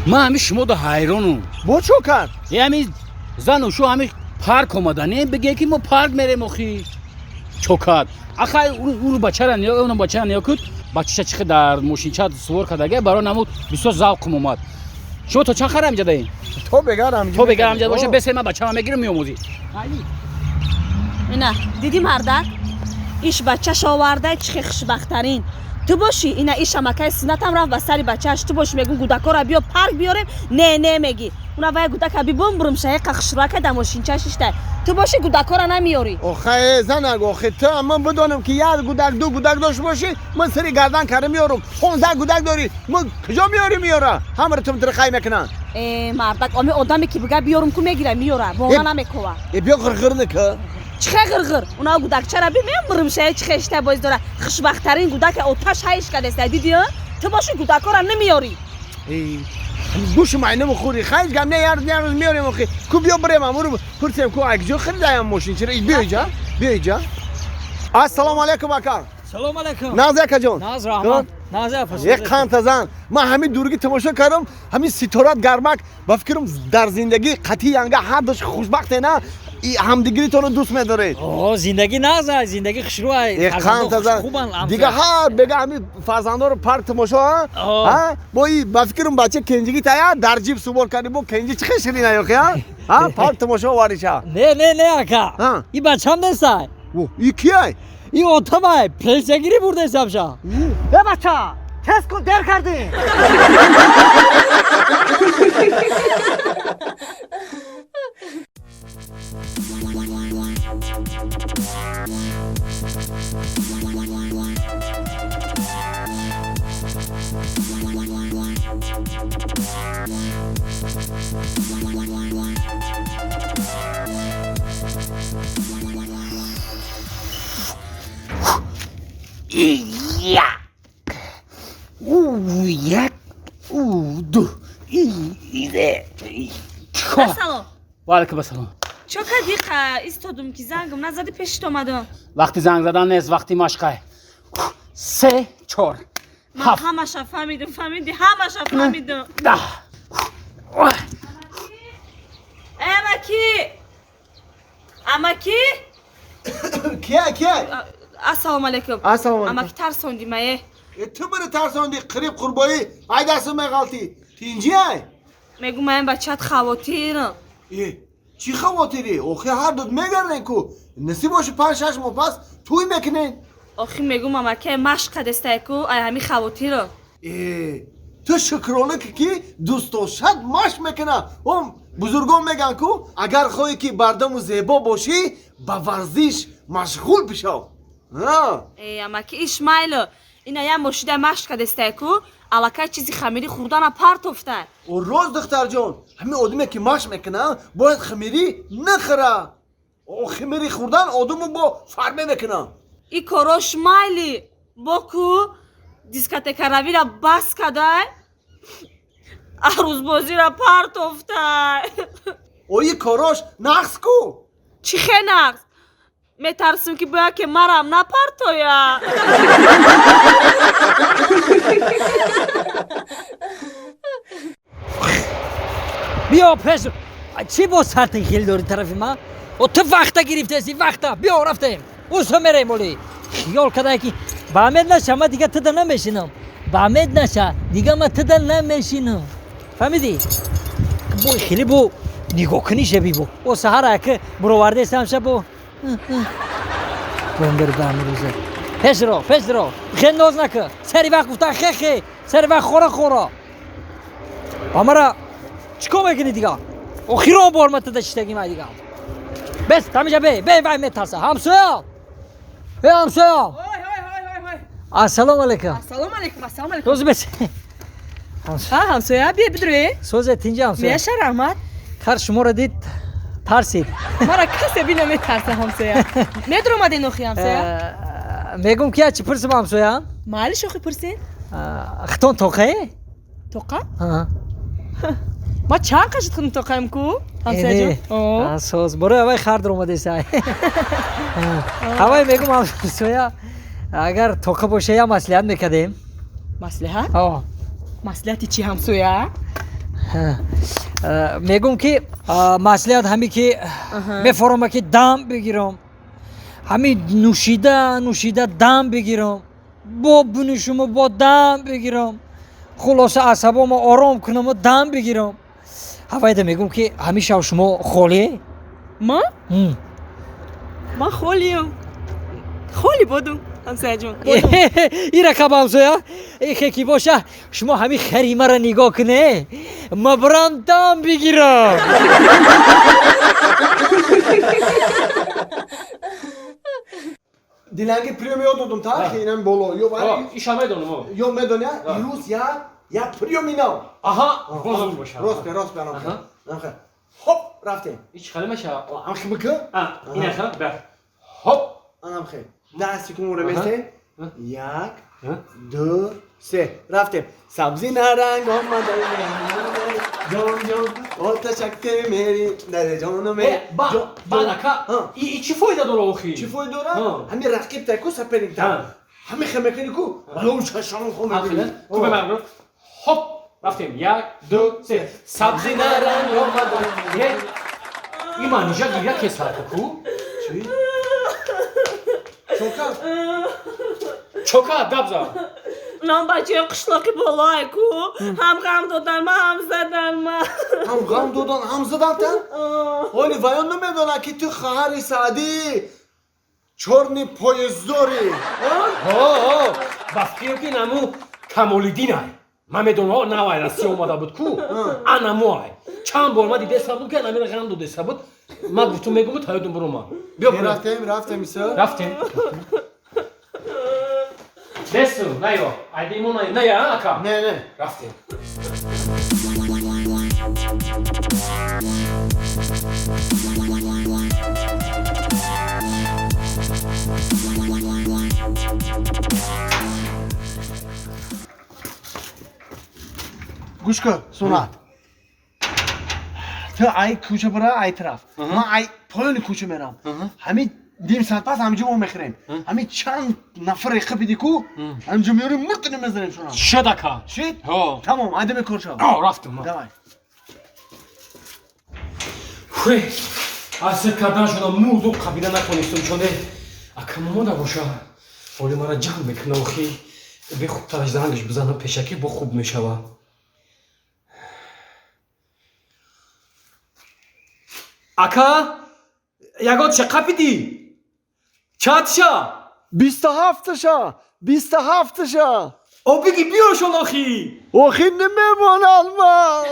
من همی شما دا حیرانم. با چوکر همی زن و شو همی پارک اومدنه بگه که ما پارک میریم اخی چوکات آخه اون بچه را نیا اون بچه را نیا کد بچه چخه در ماشینچه سوار کردگه برای نمود بسیار ذوق اومد. شما تو چند خرم جدی؟ تو بگرم تو بگرم جد باشه بس من بچه‌ام میگیرم میآموزی. اینا دیدی مردک ایش بچه‌ش آورده چه خوشبخت‌ترین تو باشی اینا ایش مکه سینتم رفت و سری بچه‌اش تو باشی میگون گودکا را بیا پارک بیاریم نه میگی اونا وای گودک بی بم برم شه قخشراکه د ماشینچه ششته تو باشی گودکا را نمیاری. آخه زنگ آخه تو من بدونم که یاد گودک دو گودک داشت باشی من سری گردن کردم میارم 15 گودک داری من کجا میاری میاره همه رو تو ترخای میکنن. مردک امی آدمی که بگه بیارم کو میگیره میاره واقعا نمیکوه. بیا غرغر نکه چه غرغر اونا گودک چرا میمرم شه چه اشته باز داره خوشبخت‌ترین گودک آتش هایش کرده دیدی تو باشی گودکا را نمیاری. گوش معنی مخوری خیلی گم نه یار میاریم اخی کو بیا بریم امور پرسیم کو اگجو خریدم ماشین چرا بیا اینجا السلام علیکم اکا. سلام علیکم. ناز اکا جان. ناز رحمان. ناز افس. یک قانت زن من همین دورگی تماشا کردم همین ستارات گرمک با فکرم در زندگی قطعی انگا هر دوش خوشبخت نه همدیگری تو رو دوست می‌داره. زندگی نازه زندگی خشروه. یک قانت زن دیگه هر بگه همین فرزندا رو پارک تماشا ها با این با فکرم بچه کنجی تایا در جیب سوار کردی با کنجی چه خشری نیاخه ها پارک تماشا واریشا. نه اکا این بچه‌م نیست. این کیه؟ این اتوبای پلسگیری برده حسابشا. به بچه تست کن در کردی. یا یک دو سلام. و علیکم السلام. چه کدی ایستادم که زنگم نزدی پیشت اومدم. وقتی زنگ زدن نیست وقتی مشقه 3 4 من همش فهمیدم فهمیدی همش فهمیدم. 10 امکی کیه؟ السلام علیکم. السلام علیکم. امکی ترسوندی مایه تو بره ترساندی قریب قربایی ای دست میغلطی تینجیه میگم من بچه‌ت خواتیرم. چی خواتیری؟ آخه هر دوت میگردن کو نصیب باشه 5 6 ماه پس توی میکنین. آخه میگم امکی مشق دسته کو ای همین خواتیرم. تو شکرانه که دوست داشت ماش میکنه هم بزرگان میگن کو اگر خواهی که بردم و زیبا باشی با ورزش مشغول بشو. امکی اسماعیل اینا یه مشیده مشق دسته کو علاقه چیزی خمیری خوردن پارت افتن. و روز دختر جان همین آدمی که ماش میکنه باید خمیری نخوره. او خمیری خوردن آدمو با فرمه میکنه. ای کاراش مایلی باکو دیسکاتکا روی را بس کدای عروض بازی را پارت افتن. او ای کاراش نقص کو چی خیلی نقص میترسم که باید که مرم نپرتویا. بیا پس چی با سرت خیلی داری طرف ما؟ و تو وقتا گرفته سی وقتا بیا رفتیم اوسا میره مولی خیال کده که با امید نشه ما دیگه تدا نمیشینم با امید نشه دیگه ما تدا نمیشینم فهمیدی؟ بو خیلی بو نگاه کنی شبی بو و سهر که برو سمشه بو بندر دام روزه پس رو خیلی ناز نکه سری وقت گفتا خیلی سری وقت خورا امرا چیکار میکنی دیگه؟ آخیران بار ما تدا شتگی ما دیگه بس تمیجا بی میترسه همسویا السلام علیکم. السلام علیکم. روز بس همسایه بیا بدروی سوز تینجا همسویا میشه رحمت خر شما را دید ترسید مرا کسی بینه میترسه همسایه میدر اومده نوخی همسایه میگم که چی پرسم همسویا مالی شوخی پرسین اختون توقعه؟ توقع؟ ما چند قشت خودم توقعیم کو؟ همسایه جان سوز برو اوای خر در اومده سای اوای میگم همسویا اگر توقع باشه یا مسئولیت میکدیم مصلحت؟ آه مصلحتی چی همسویا؟ мегум ки маслиҳат ҳаме ки мефаҳмам ки дам бигирам ҳами нӯшида дам бигирам бо бинишумо бо дам бигирам хулоса асабомо ором кунаму дам бигирам ҳавайда мегум ки ҳамеша шумо холие ман холиям холи бодум ҳамсаяҷон ира кабамсоя эхе ки боша шумо ҳами харимара нигоҳ куне ма бирам дам бигирам Dilangi premio dodum ta xinam bolo. Yo var. İşa medonum o. Yo medonya Rus ya premio. Aha, bozulmuş başa. Rost ben okey. Okey. Hop raftin. Hiç kaleme şa. Am xibke? Ha, yine sen be. Hop. Anam xe. Dastikun urameste. Yak. 2 3 raftin. Sabzi narang olmadı. Jon orta çaktı meri nere canım Banaka. İçi foyda dolu oxi. Çi foy dora? Hami rakip taku saperin ta. Hami xemekini ku. Balo şaşan xome. Tu be ben. Hop. Raftim. Ya, 2 3. Sabzi naran olmadı. Ye. İmanıca giya kesar ku. Çi? Çoka. Çoka dabza. нон бачаи қишлоқи болоеку ҳам ғам доданма ҳам заданма Ham gam dodan ham zadan ta. Oli vayon nemedona ki tu xahari Saadi çorni poyezdori. О, бафкиё ки наму Камолиддинай. Ман медонам навай Россия омада буд ку. Анамуай. Чанд бор ма дида ҳисаб буд ки намира ғам дода ҳисаб буд. Ман гуфтум мегум таёдум бурума. Биё Raftem ise. рафтем. Десу, наё. Айди мона, ная, ака. Ne. Рафтем. Guş kır Sonat. Tu ay kuçu bura ay taraf. Ma ay poloni kuçu meram. Hami dim saat pas amcım o mekhrem. Hami çand nafar ekibidi ku. Amcım yorum mutlu mezrem şuna. Şadaka. Shit. Ho. Tamam hadi mi konuşalım. О, рафтем. Давай. Хуй. Аср кардан шуда мурду қабила наконистум чоне. Ака мамода боша. Оли мара ҷамъ мекуна охи. Бе хубтараш зангиш бизанам пешакӣ бо хуб мешава. Ака, ягод ша қапиди? Чатша? 27 şa. 27 şa. О биги биё шон охи. Oxin ne memon alma.